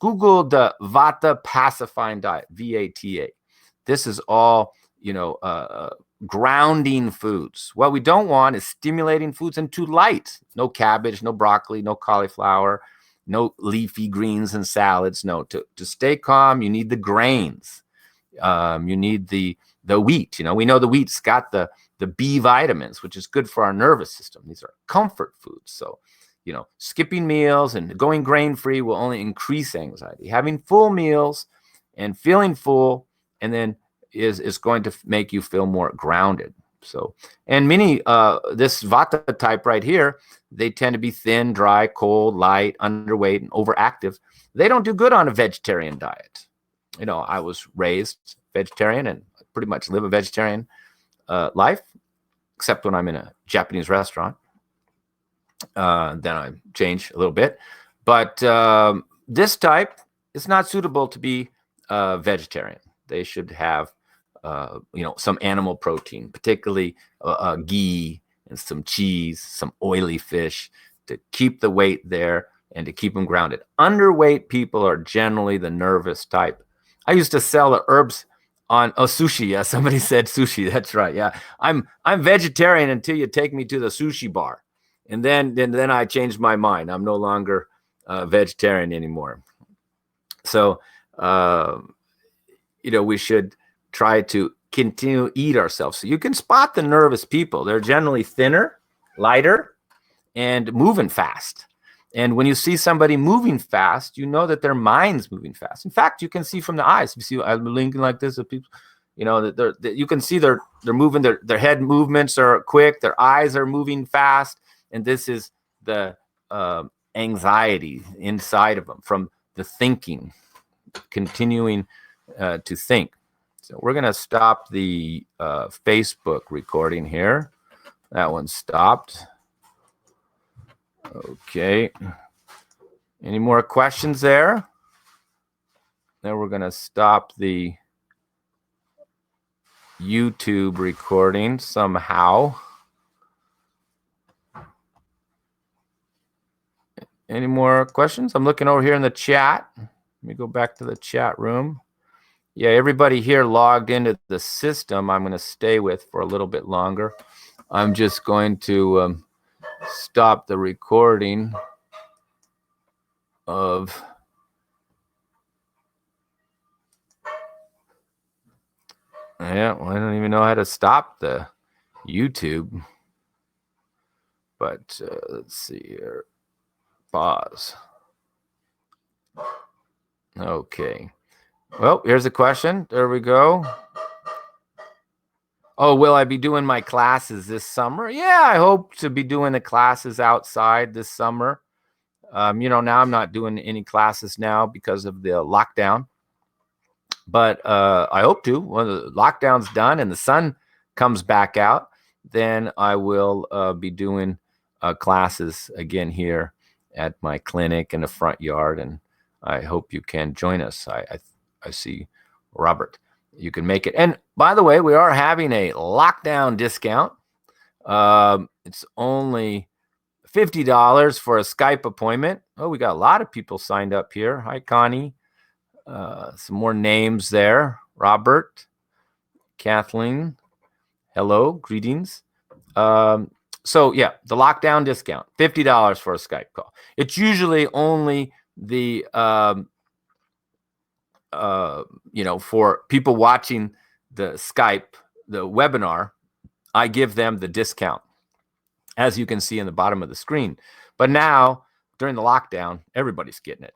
Google the Vata pacifying diet, VATA. This is all, grounding foods. What we don't want is stimulating foods and too light. No cabbage, no broccoli, no cauliflower, no leafy greens and salads. No, to stay calm, you need the grains. You need the wheat. We know the wheat's got the B vitamins, which is good for our nervous system. These are comfort foods. So, skipping meals and going grain-free will only increase anxiety. Having full meals and feeling full, and then is going to make you feel more grounded. So, and many, this Vata type right here, they tend to be thin, dry, cold, light, underweight, and overactive. They don't do good on a vegetarian diet. I was raised vegetarian and pretty much live a vegetarian life, except when I'm in a Japanese restaurant. Then I change a little bit. But this type is not suitable to be vegetarian. They should have, some animal protein, particularly ghee and some cheese, some oily fish to keep the weight there and to keep them grounded. Underweight people are generally the nervous type. I used to sell the herbs on sushi. Yeah, somebody said sushi. That's right. Yeah, I'm vegetarian until you take me to the sushi bar, and then I changed my mind. I'm no longer vegetarian anymore. So we should try to continue to eat ourselves. So you can spot the nervous people. They're generally thinner, lighter, and moving fast. And when you see somebody moving fast, you know that their mind's moving fast. In fact, you can see from the eyes. You see, I'm linking like this. People, that you can see they're moving. Their head movements are quick. Their eyes are moving fast, and this is the anxiety inside of them from the thinking, continuing to think. So we're going to stop the Facebook recording here. That one stopped. Okay. Any more questions there? Then we're going to stop the YouTube recording somehow. Any more questions? I'm looking over here in the chat. Let me go back to the chat room. Yeah, everybody here logged into the system I'm going to stay with for a little bit longer. I'm just going to stop the recording of I don't even know how to stop the YouTube, but let's see here. Pause. Okay. Well, here's a question. There we go. Oh, will I be doing my classes this summer? Yeah, I hope to be doing the classes outside this summer. Now I'm not doing any classes now because of the lockdown, but I hope to. When the lockdown's done and the sun comes back out, then I will be doing classes again here at my clinic in the front yard, and I hope you can join us. I see Robert. You can make it. And by the way, we are having a lockdown discount. It's only $50 for a Skype appointment. Oh, we got a lot of people signed up here. Hi, Connie. Some more names there. Robert, Kathleen. Hello, greetings. So yeah, the lockdown discount, $50 for a Skype call. It's usually only the for people watching the Skype, the webinar, I give them the discount, as you can see in the bottom of the screen. But now, during the lockdown, everybody's getting it.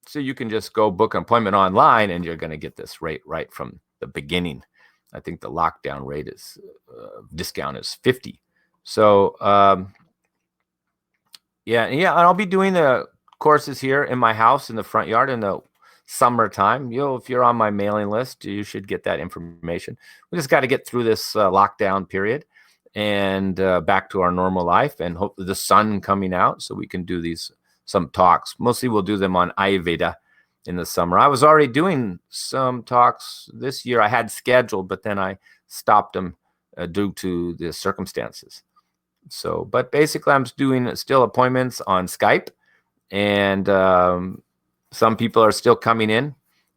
So you can just go book an appointment online, and you're going to get this rate right from the beginning. I think the lockdown rate is discount is 50. So and I'll be doing the courses here in my house in the front yard in the summertime. If you're on my mailing list, you should get that information. We just got to get through this lockdown period and back to our normal life, and hopefully the sun coming out so we can do some talks. Mostly we'll do them on Ayurveda in the summer. I was already doing some talks this year. I had scheduled, but then I stopped them due to the circumstances. So, but basically I'm doing still appointments on Skype, and some people are still coming in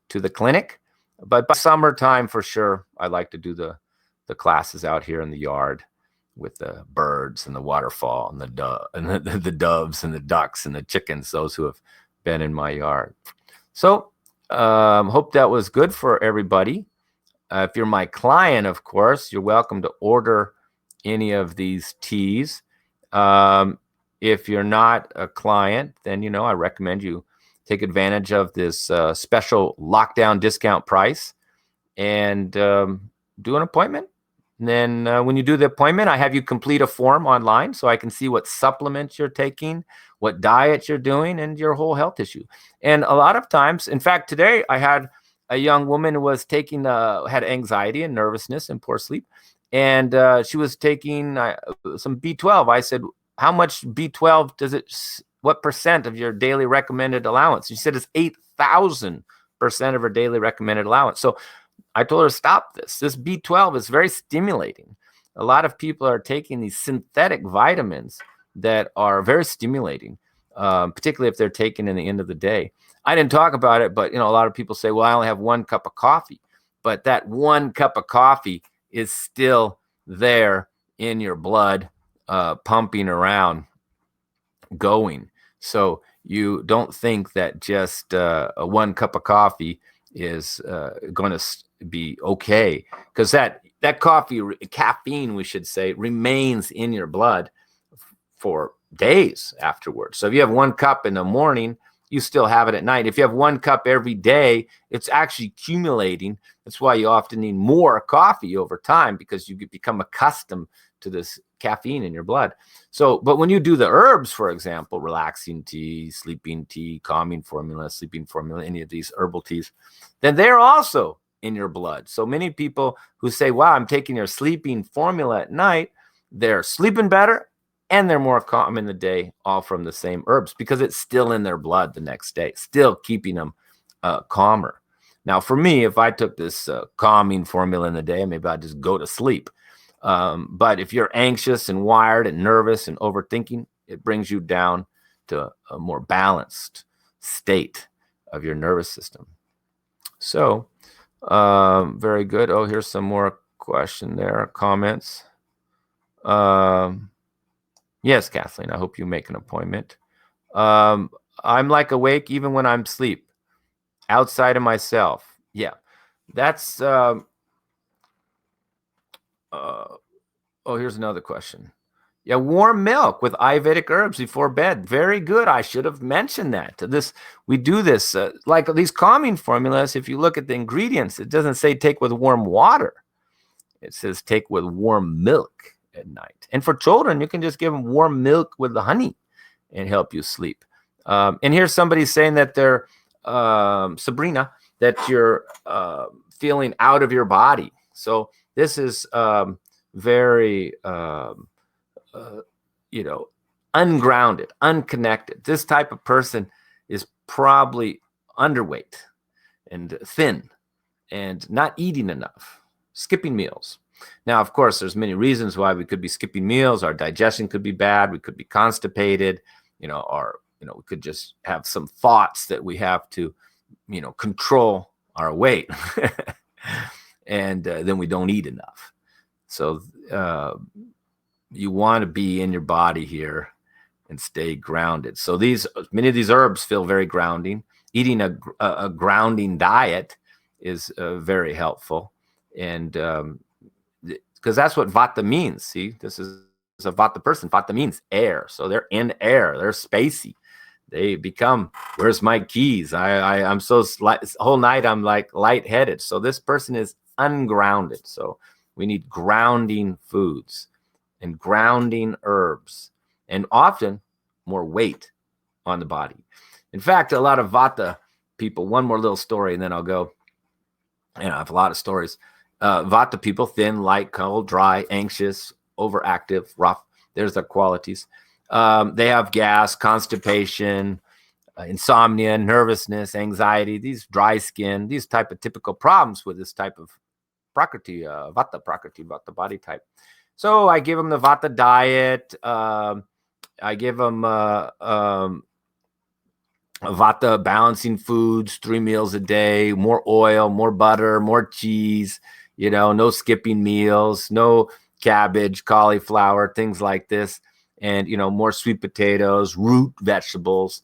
to the clinic, but by summertime for sure, I like to do the classes out here in the yard with the birds and the waterfall and the doves and the ducks and the chickens, those who have been in my yard. So hope that was good for everybody. If you're my client, of course, you're welcome to order any of these teas. If you're not a client, then, I recommend you take advantage of this special lockdown discount price and do an appointment. And then when you do the appointment, I have you complete a form online so I can see what supplements you're taking, what diet you're doing, and your whole health issue. And a lot of times, in fact, today I had a young woman who was had anxiety and nervousness and poor sleep. And she was taking some B12. I said, how much B12 what percent of your daily recommended allowance? She said it's 8,000% of her daily recommended allowance. So I told her, stop this. This B12 is very stimulating. A lot of people are taking these synthetic vitamins that are very stimulating, particularly if they're taken in the end of the day. I didn't talk about it, but a lot of people say, well, I only have 1 cup of coffee. But that 1 cup of coffee is still there in your blood, pumping around, going. So you don't think that just a 1 cup of coffee is going to be okay, because that coffee, caffeine, we should say, remains in your blood for days afterwards. So if you have 1 cup in the morning, you still have it at night. If you have 1 cup every day, it's actually accumulating. That's why you often need more coffee over time, because you become accustomed to this caffeine in your blood. So, but when you do the herbs, for example, relaxing tea, sleeping tea, calming formula, sleeping formula, any of these herbal teas, then they're also in your blood. So many people who say, wow, I'm taking your sleeping formula at night, they're sleeping better and they're more calm in the day, all from the same herbs, because it's still in their blood the next day, still keeping them calmer. Now, for me, if I took this calming formula in the day, maybe I'd just go to sleep. But if you're anxious and wired and nervous and overthinking, it brings you down to a more balanced state of your nervous system. So, very good. Oh, here's some more question there, comments. Yes, Kathleen, I hope you make an appointment. I'm like awake even when I'm asleep, outside of myself. Yeah, that's... here's another question. Yeah, warm milk with Ayurvedic herbs before bed. Very good. I should have mentioned that. We do this, like these calming formulas. If you look at the ingredients, it doesn't say take with warm water. It says take with warm milk at night. And for children, you can just give them warm milk with the honey and help you sleep. And here's somebody saying that they're, Sabrina, that you're feeling out of your body. So this is very, ungrounded, unconnected. This type of person is probably underweight and thin and not eating enough, skipping meals. Now, of course, there's many reasons why we could be skipping meals. Our digestion could be bad. We could be constipated, or, we could just have some thoughts that we have to, control our weight. And then we don't eat enough. So you want to be in your body here and stay grounded. So many of these herbs feel very grounding. Eating a grounding diet is very helpful. And because that's what Vata means. See, this is a Vata person. Vata means air. So they're in air. They're spacey. They become, where's my keys? I'm so whole night I'm like lightheaded. So this person is ungrounded. So we need grounding foods and grounding herbs, and often more weight on the body. In fact, a lot of Vata people, one more little story and then I'll go. I have a lot of stories. Vata people, thin, light, cold, dry, anxious, overactive, rough. There's their qualities. They have gas, constipation, insomnia, nervousness, anxiety, these dry skin, these type of typical problems with this type of Prakriti, Vata body type. So I give them the Vata diet. I give them Vata balancing foods, 3 meals a day, more oil, more butter, more cheese, no skipping meals, no cabbage, cauliflower, things like this. And, more sweet potatoes, root vegetables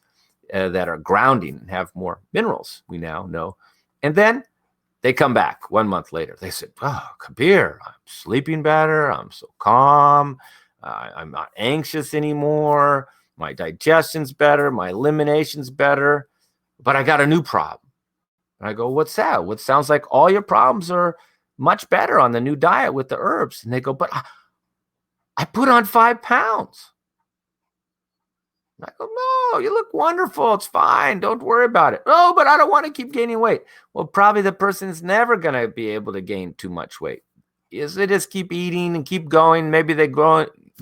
that are grounding and have more minerals, we now know. And then they come back 1 month later. They said, oh, Khabir, I'm sleeping better. I'm so calm. I'm not anxious anymore. My digestion's better. My elimination's better. But I got a new problem. And I go, what's that? What sounds like all your problems are much better on the new diet with the herbs. And they go, but I put on 5 pounds. And I go, no, you look wonderful. It's fine. Don't worry about it. Oh, but I don't want to keep gaining weight. Well, probably the person's never going to be able to gain too much weight. Is they just keep eating and keep going. Maybe they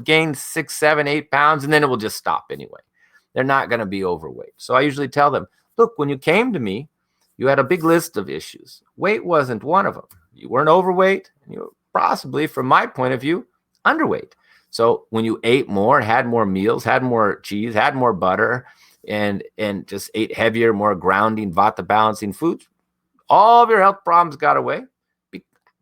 gain 6, 7, 8 pounds, and then it will just stop anyway. They're not going to be overweight. So I usually tell them, look, when you came to me, you had a big list of issues. Weight wasn't one of them. You weren't overweight. And you were possibly, from my point of view, underweight. So when you ate more, had more meals, had more cheese, had more butter, and just ate heavier, more grounding, Vata balancing foods, all of your health problems got away,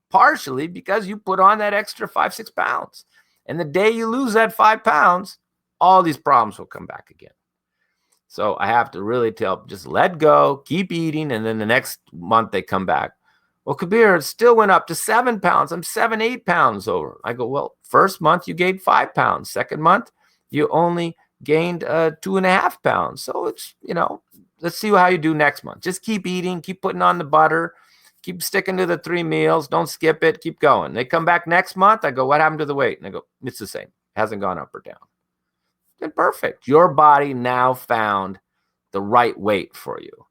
partially because you put on that extra 5, 6 pounds. And the day you lose that 5 pounds, all these problems will come back again. So I have to really just let go, keep eating, and then the next month they come back. Well, Khabir, it still went up to 7 pounds. I'm 7, 8 pounds over. I go, well, first month you gained 5 pounds. Second month, you only gained 2.5 pounds. So it's, let's see how you do next month. Just keep eating, keep putting on the butter, keep sticking to the 3 meals. Don't skip it. Keep going. They come back next month. I go, what happened to the weight? And I go, it's the same. It hasn't gone up or down. Then perfect. Your body now found the right weight for you.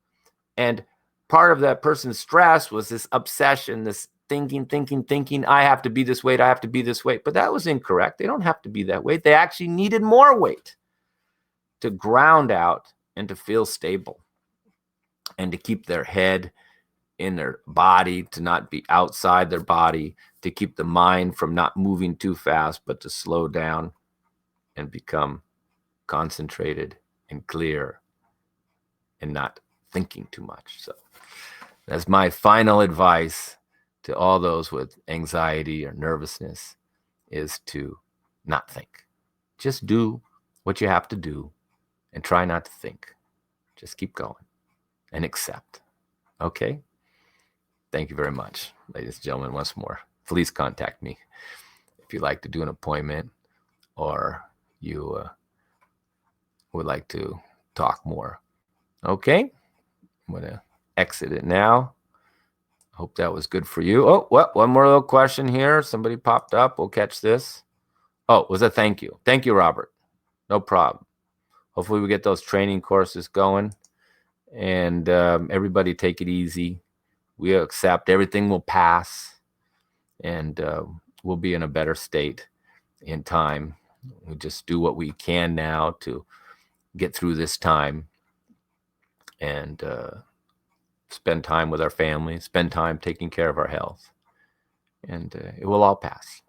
And part of that person's stress was this obsession, this thinking, I have to be this weight, I have to be this weight. But that was incorrect. They don't have to be that weight. They actually needed more weight to ground out and to feel stable and to keep their head in their body, to not be outside their body, to keep the mind from not moving too fast, but to slow down and become concentrated and clear and not thinking too much. So that's my final advice to all those with anxiety or nervousness, is to not think. Just do what you have to do and try not to think. Just keep going and accept. Okay? Thank you very much, ladies and gentlemen. Once more, please contact me if you'd like to do an appointment or you would like to talk more. Okay? I'm going to exit it now. Hope that was good for you. Oh, well, one more little question here. Somebody popped up. We'll catch this. Oh, it was a thank you. Thank you, Robert. No problem. Hopefully we get those training courses going, and everybody take it easy. We accept everything will pass, and we'll be in a better state in time. We just do what we can now to get through this time and spend time with our family, spend time taking care of our health, and it will all pass.